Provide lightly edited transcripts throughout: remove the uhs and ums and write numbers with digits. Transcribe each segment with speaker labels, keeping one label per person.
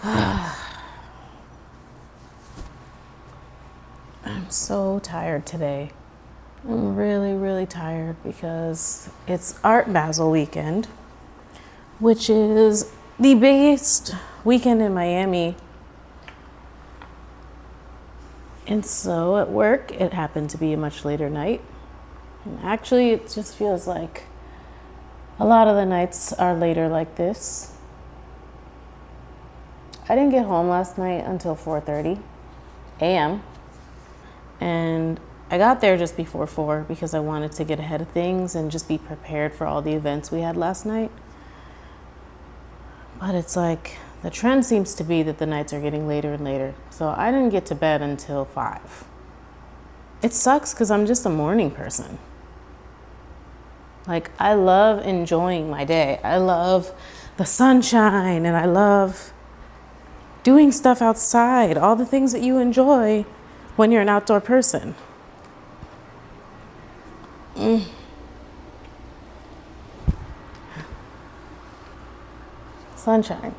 Speaker 1: I'm so tired today. I'm really, really tired because it's Art Basel weekend, which is the biggest weekend in Miami. And so at work, it happened to be a much later night. And actually, it just feels like a lot of the nights are later like this. I didn't get home last night until 4:30 a.m. And I got there just before 4 because I wanted to get ahead of things and just be prepared for all the events we had last night. But it's like the trend seems to be that the nights are getting later and later. So I didn't get to bed until 5. It sucks because I'm just a morning person. Like, I love enjoying my day. I love the sunshine and I love doing stuff outside, all the things that you enjoy when you're an outdoor person. Sunshine.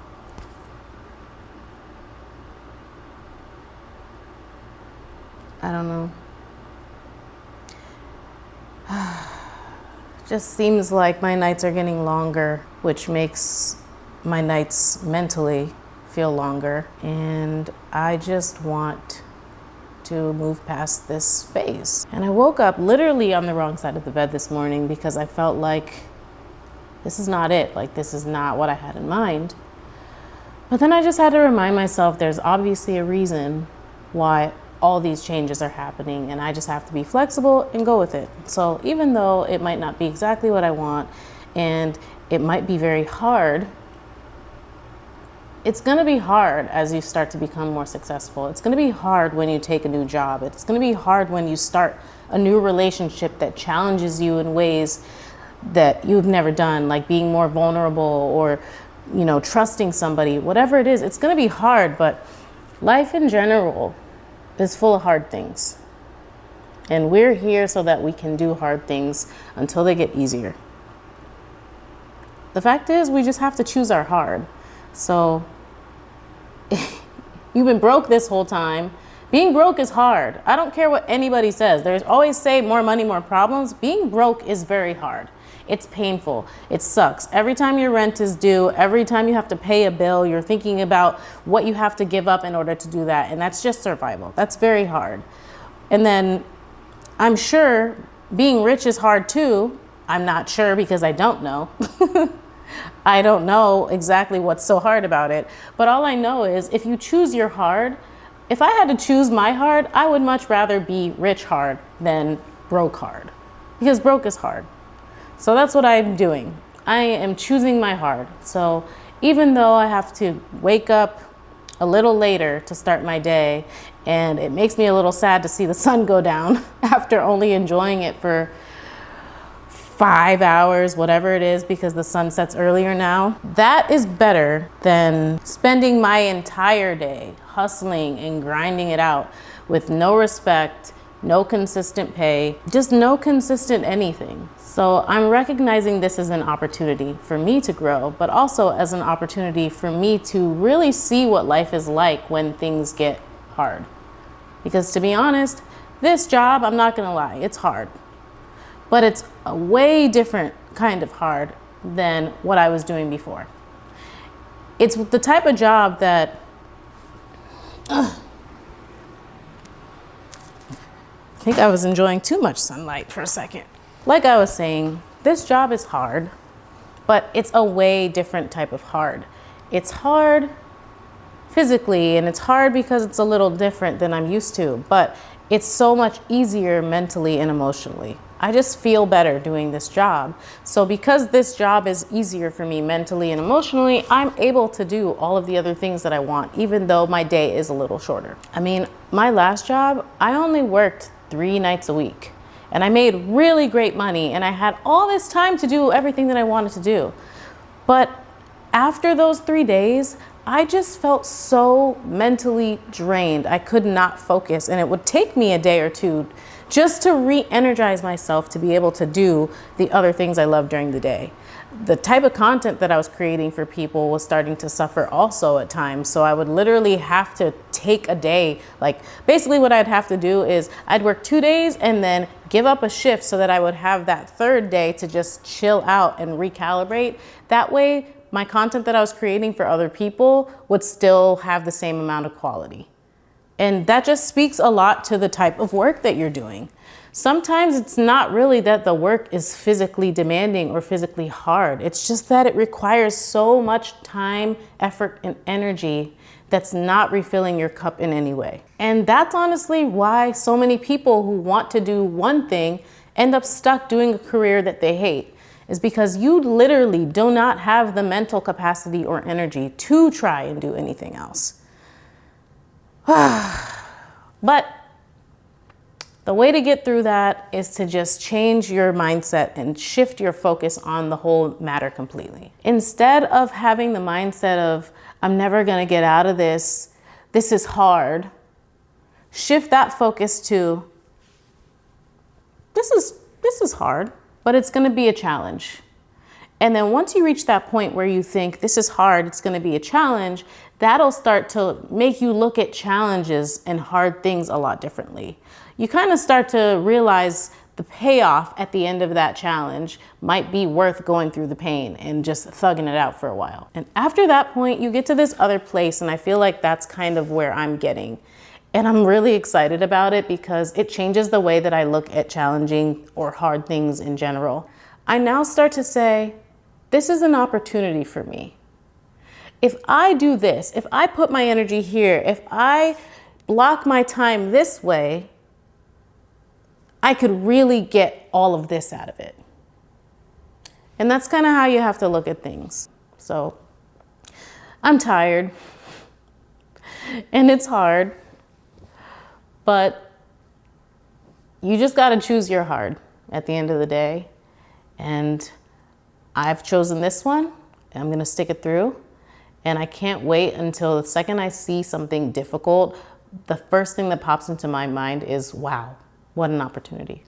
Speaker 1: I don't know. Just seems like my nights are getting longer, which makes my nights mentally feel longer. And I just want to move past this phase. And I woke up literally on the wrong side of the bed this morning because I felt like this is not it. Like, this is not what I had in mind. But then I just had to remind myself there's obviously a reason why all these changes are happening, and I just have to be flexible and go with it. So even though it might not be exactly what I want and it might be very hard, it's gonna be hard as you start to become more successful. It's gonna be hard when you take a new job. It's gonna be hard when you start a new relationship that challenges you in ways that you've never done, like being more vulnerable or, trusting somebody. Whatever it is, it's gonna be hard, but life in general is full of hard things. And we're here so that we can do hard things until they get easier. The fact is, we just have to choose our hard. So you've been broke this whole time. Being broke is hard. I don't care what anybody says. There's always say more money, more problems. Being broke is very hard. It's painful. It sucks. Every time your rent is due, every time you have to pay a bill, you're thinking about what you have to give up in order to do that. And that's just survival. That's very hard. And then I'm sure being rich is hard too. I'm not sure because I don't know. I don't know exactly what's so hard about it. But all I know is if you choose your hard, if I had to choose my hard, I would much rather be rich hard than broke hard, because broke is hard. So that's what I'm doing. I am choosing my hard. So even though I have to wake up a little later to start my day, and it makes me a little sad to see the sun go down after only enjoying it for 5 hours, whatever it is, because the sun sets earlier now, that is better than spending my entire day hustling and grinding it out with no respect, no consistent pay, just no consistent anything. So I'm recognizing this as an opportunity for me to grow, but also as an opportunity for me to really see what life is like when things get hard. Because to be honest, this job, I'm not gonna lie, it's hard. But it's a way different kind of hard than what I was doing before. It's the type of job that I think I was enjoying too much sunlight for a second. Like I was saying, this job is hard, but it's a way different type of hard. It's hard physically, and it's hard because it's a little different than I'm used to, but it's so much easier mentally and emotionally. I just feel better doing this job. So because this job is easier for me mentally and emotionally, I'm able to do all of the other things that I want, even though my day is a little shorter. I mean, my last job, I only worked 3 nights a week, and I made really great money, and I had all this time to do everything that I wanted to do. But after those 3 days, I just felt so mentally drained. I could not focus, and it would take me a day or two just to re-energize myself to be able to do the other things I love during the day. The type of content that I was creating for people was starting to suffer also at times. So I would literally have to take a day. Like basically what I'd have to do is I'd work 2 days and then give up a shift so that I would have that third day to just chill out and recalibrate. That way my content that I was creating for other people would still have the same amount of quality. And that just speaks a lot to the type of work that you're doing. Sometimes it's not really that the work is physically demanding or physically hard. It's just that it requires so much time, effort, and energy that's not refilling your cup in any way. And that's honestly why so many people who want to do one thing end up stuck doing a career that they hate, is because you literally do not have the mental capacity or energy to try and do anything else. But the way to get through that is to just change your mindset and shift your focus on the whole matter completely. Instead of having the mindset of, I'm never gonna get out of this, this is hard, shift that focus to, this is hard, but it's gonna be a challenge. And then once you reach that point where you think this is hard, it's gonna be a challenge, that'll start to make you look at challenges and hard things a lot differently. You kind of start to realize the payoff at the end of that challenge might be worth going through the pain and just thugging it out for a while. And after that point, you get to this other place, and I feel like that's kind of where I'm getting. And I'm really excited about it because it changes the way that I look at challenging or hard things in general. I now start to say, this is an opportunity for me. If I do this, if I put my energy here, if I block my time this way, I could really get all of this out of it. And that's kind of how you have to look at things. So I'm tired and it's hard, but you just got to choose your hard at the end of the day. And I've chosen this one and I'm going to stick it through. And I can't wait until the second I see something difficult, the first thing that pops into my mind is, wow, what an opportunity.